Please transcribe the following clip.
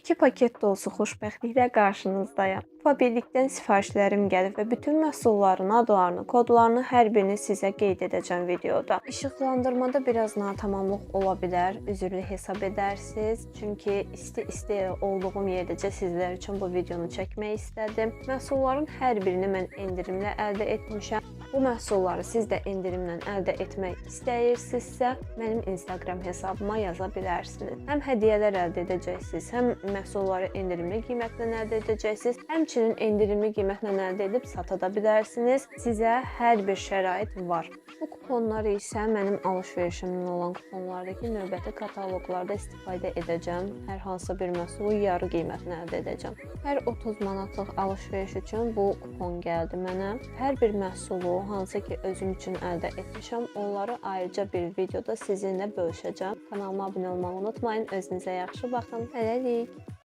2 paket dolusu xoşbəxtliklə qarşınızdayım. Birlikdən sifarişlərim gəlib və bütün məhsulların adlarını, kodlarını hər birini sizə qeyd edəcəm videoda. İşıqlandırmada biraz natamamlıq ola bilər, üzrlü hesab edərsiniz. Çünki isti olduğum yerdəcə sizlər üçün bu videonu çəkmək istədim. Məhsulların hər birini mən endirimlə əldə etmişəm. Bu məhsulları siz də endirimlə əldə etmək istəyirsinizsə, mənim Instagram hesabıma yaza bilərsiniz. Həm hədiyyələr əldə edəcəksiniz, həm məhsulları endirimli qiymətlə əldə edəcəksiniz, həmçinin endirimli qiymətlə əldə edib sata da bilərsiniz. Sizə hər bir şərait var. Bu kuponları isə mənim alış-verişimdən olan kuponlardır ki, növbəti kataloqlarda istifadə edəcəm. Hər hansı bir məhsulu yarı qiymətlə əldə edəcəm. Hər 30 manatlıq alış-veriş üçün bu kupon gəldi mənə. Hər bir məhsulu hansı ki özüm üçün əldə etmişəm, onları ayrıca bir videoda sizinlə bölüşəcəm. Kanalıma abunə olmağı unutmayın. Özünüzə yaxşı baxın. Hələlik.